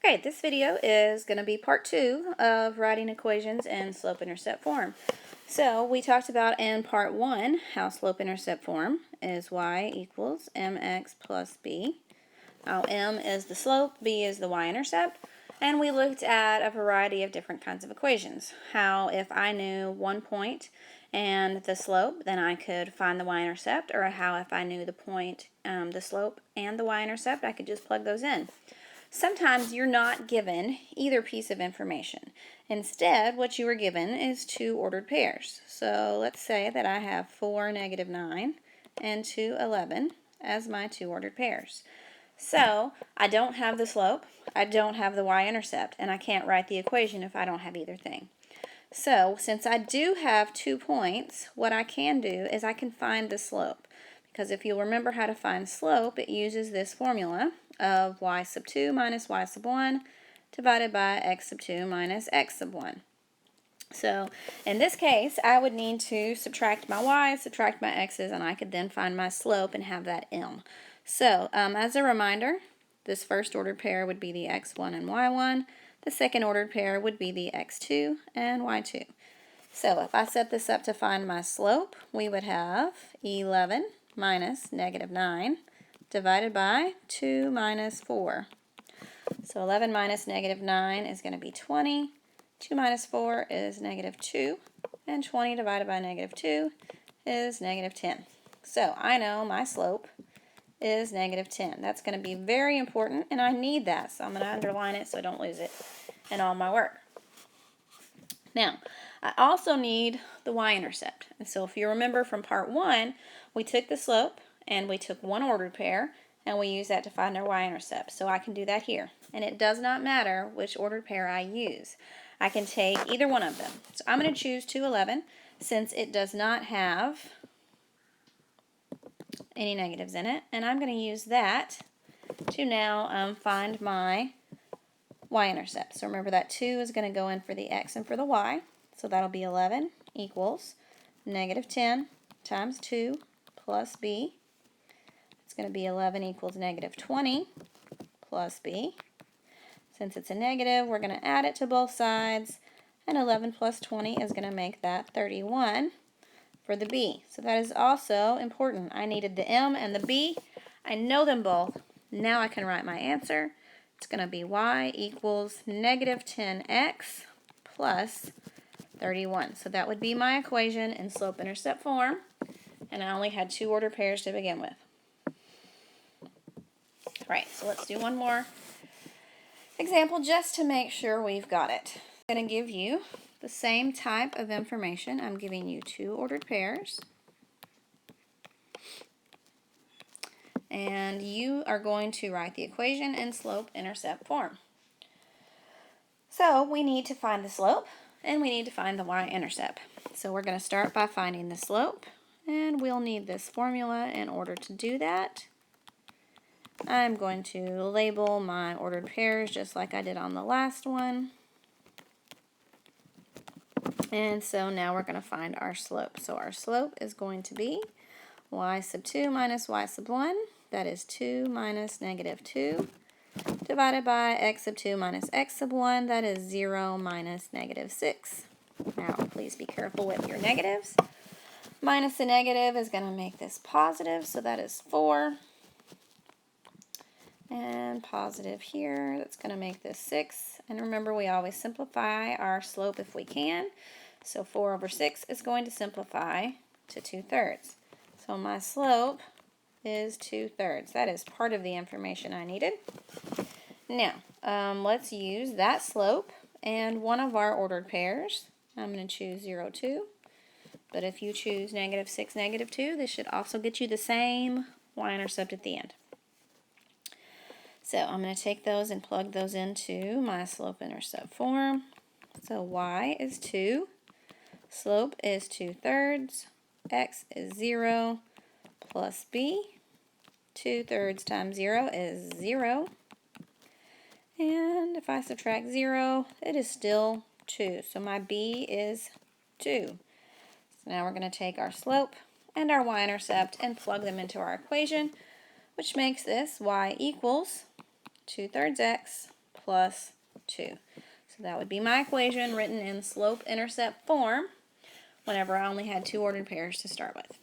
Okay, this video is going to be part 2 of writing equations in slope-intercept form. So we talked about in part 1 how slope-intercept form is y equals mx plus b. How m is the slope, b is the y-intercept, and we looked at a variety of different kinds of equations. How if I knew one point and the slope, then I could find the y-intercept, or how if I knew the point, the slope, and the y-intercept, I could just plug those in. Sometimes you're not given either piece of information. Instead, what you are given is two ordered pairs. So let's say that I have 4, -9 and 2, 11 as my two ordered pairs. So I don't have the slope, I don't have the y-intercept, and I can't write the equation if I don't have either thing. So since I do have 2 points, what I can do is I can find the slope. Because if you'll remember how to find slope, it uses this formula of y sub 2 minus y sub 1 divided by x sub 2 minus x sub 1. So in this case, I would need to subtract my y's, subtract my x's, and I could then find my slope and have that m. So as a reminder, this first ordered pair would be the x1 and y1. The second ordered pair would be the x2 and y2. So if I set this up to find my slope, we would have 11 minus -9 divided by 2 minus 4. So 11 minus -9 is going to be 20. 2 minus 4 is -2. And 20 divided by -2 is -10. So I know my slope is -10. That's going to be very important, and I need that. So I'm going to underline it so I don't lose it in all my work. Now, I also need the y-intercept. And so if you remember from part 1, we took the slope and we took one ordered pair and we used that to find our y-intercept. So I can do that here. And it does not matter which ordered pair I use. I can take either one of them. So I'm going to choose 211 since it does not have any negatives in it. And I'm going to use that to now find my y-intercept. So remember that 2 is going to go in for the x and for the y. So that'll be 11 equals -10 times 2 plus b. It's going to be 11 equals -20 plus b. Since it's a negative, we're going to add it to both sides. And 11 plus 20 is going to make that 31 for the b. So that is also important. I needed the m and the b. I know them both. Now I can write my answer. It's going to be y equals -10x plus 31. So that would be my equation in slope-intercept form. And I only had two ordered pairs to begin with. All right, so let's do one more example just to make sure we've got it. I'm going to give you the same type of information. I'm giving you two ordered pairs. And you are going to write the equation in slope-intercept form. So we need to find the slope, and we need to find the y-intercept. So we're going to start by finding the slope, and we'll need this formula in order to do that. I'm going to label my ordered pairs just like I did on the last one. And so now we're going to find our slope. So our slope is going to be y sub 2 minus y sub 1. That is 2 minus -2 divided by x sub 2 minus x sub 1. That is 0 minus -6. Now, please be careful with your negatives. Minus a negative is going to make this positive, so that is 4. And positive here, that's going to make this 6. And remember, we always simplify our slope if we can. So 4 over 6 is going to simplify to 2/3. So my slope is 2/3. That is part of the information I needed. Now, let's use that slope and one of our ordered pairs. I'm going to choose 0, 2. But if you choose -6, -2, this should also get you the same y-intercept at the end. So I'm going to take those and plug those into my slope-intercept form. So y is 2, slope is 2/3, x is 0, plus b. 2/3 times 0 is 0. And if I subtract 0, it is still 2. So my b is 2. So now we're going to take our slope and our y-intercept and plug them into our equation, which makes this y equals 2/3 x plus 2. So that would be my equation written in slope-intercept form whenever I only had two ordered pairs to start with.